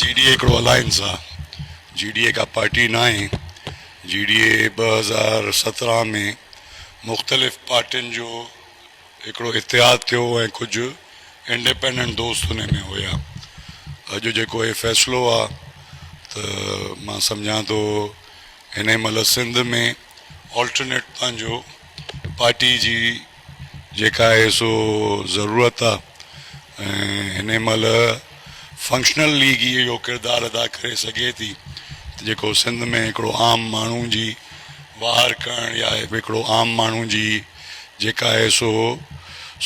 GDA हिकिड़ो alliance आहे। GDA का पार्टी ना आहे। GDA 2017 में मुख़्तलिफ़ पार्टियुनि जो हिकिड़ो इतिहाद थियो ऐं कुझु इंडिपेंडेंट दोस्त हुन में हुया। अॼु जेको इहो फ़ैसिलो आहे त मां सम्झां थो हिन महिल सिंध में ऑल्टरनेट पंहिंजो पार्टी जी जेका आहे सो ज़रूरत आहे ऐं हिन महिल फंक्शनल लीग इहो किरदारु अदा करे सघे थी त जेको सिंध में हिकिड़ो आम माण्हू जी वार करणु या हिकिड़ो आम माण्हू जी जेका आहे सो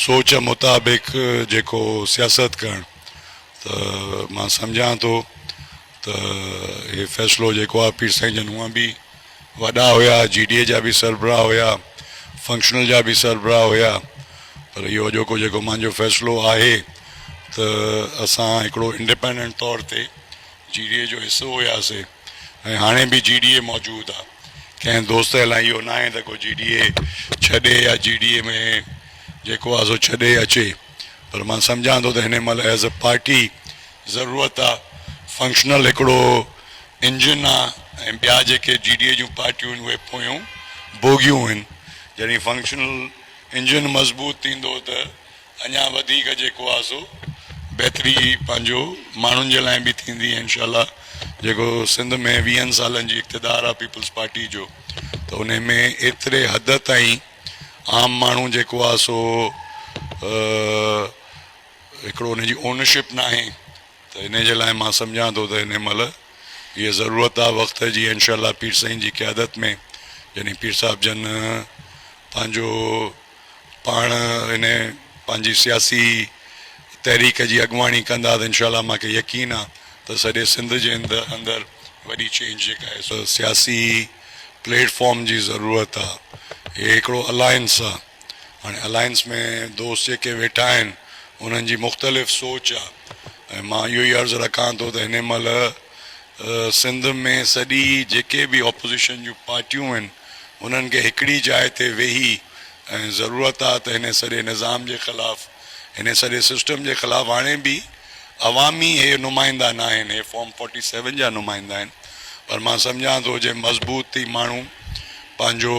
सोच मुताबिक़ जेको सियासत करणु त मां सम्झां थो त इहो फ़ैसिलो जेको आहे पीर साईं जन हूअं बि वॾा हुया, GDA जा बि सरबराह हुया, फंक्शनल जा बि सरबराह हुया, पर इहो जेको मुंहिंजो फ़ैसिलो आहे त असां हिकिड़ो इंडिपेंडेंट तौर ते GDA जो हिसो हुयासीं ऐं हाणे बि GDA मौजूदु आहे। कंहिं दोस्त लाइ इहो न आहे त को GDA छॾे या GDA में जेको आहे सो छॾे अचे, पर मां सम्झां थो त हिन महिल एज़ अ पार्टी ज़रूरत आहे। फंक्शनल हिकिड़ो इंजन आहे ऐं ॿिया जेके GDA जूं पार्टियूं आहिनि उहे पोयूं बोगियूं आहिनि। जॾहिं फंक्शनल इंजन मज़बूत थींदो त अञा वधीक जेको आहे सो बहितरी पंहिंजो माण्हुनि जे लाइ बि थींदी। इंशाअल्लाह जेको सिंध में 20 सालनि जी इक़्तिदार आहे पीपल्स पार्टी जो, त उन में एतिरे हद ताईं आम माण्हू जेको आहे सो हिकिड़ो हुनजी ओनरशिप न आहे। त इन जे लाइ मां सम्झां थो त हिन महिल इहा ज़रूरत आहे वक़्त जी। इंशाअल्लाह पीर साईं जी क़यादत में यानी पीर साहिब जन पंहिंजो पाण हिन पंहिंजी सियासी तहरीक जी अॻुवाणी कंदा त इंशाअल्लाह मूंखे यकीन आहे त सॼे सिंध जे अंदरि वॾी चेंज जेका आहे सो सियासी प्लेटफॉर्म जी ज़रूरत आहे। इहे हिकिड़ो अलायंस आहे। हाणे अलायंस में दोस्त जेके वेठा आहिनि उन्हनि जी मुख़्तलिफ़ सोच आहे ऐं मां इहो ई अर्ज़ु रखां थो त हिन महिल सिंध में सॼी जेके बि ऑपोज़िशन जूं पार्टियूं आहिनि उन्हनि खे हिकिड़ी जाइ ते वेही ऐं ज़रूरत आहे त हिन सॼे निज़ाम जे ख़िलाफ़ु हिन सॼे सिस्टम जे ख़िलाफ़ु हाणे बि अवामी हे नुमाइंदा न आहिनि, हे फॉर्म 47 जा नुमाइंदा आहिनि, पर मां सम्झां थो जे मज़बूत थी माण्हू पंहिंजो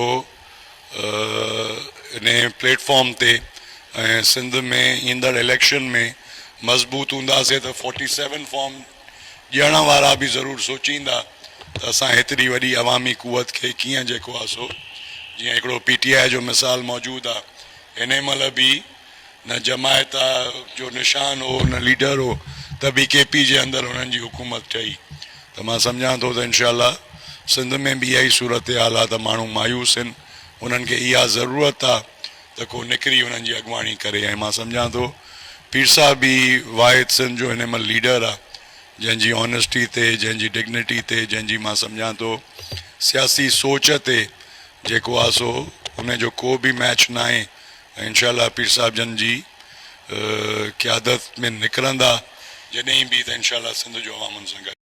इन प्लेटफॉर्म ते ऐं सिंध में ईंदड़ इलेक्शन में मज़बूत हूंदासीं त 47 फॉर्म ॾियण वारा बि ज़रूरु सोचींदा त असां हेतिरी वॾी अवामी क़ुवत खे कीअं जेको आहे सो जीअं हिकिड़ो PTI जो मिसाल मौजूदु आहे। हिन महिल बि न जमायत जो निशान हो न लीडर हो त BKP जे अंदरि हुननि जी हुकूमत ठही। त मां सम्झां थो त इंशाअल्लाह सिंध में बि इहा ई सूरत हाल आहे त माण्हू मायूस आहिनि, उन्हनि खे इहा ज़रूरत आहे त को निकिरी हुननि जी अॻुवाणी करे। ऐं मां सम्झां थो पीर साहिब बि वाहिद सिंध जो हिन महिल लीडर आहे जंहिंजी ऑनेस्टी ते, जंहिंजी डिग्निटी ते, जंहिंजी मां सम्झां थो सियासी सोच ते जेको आहे सो हुनजो को बि मैच न आहे। ऐं इंशाअल्लाह पीर साहिब जन जी क़यादत में निकिरंदा जॾहिं बि त इंशाअल्लाह सिंध जो अवामनि सां गॾु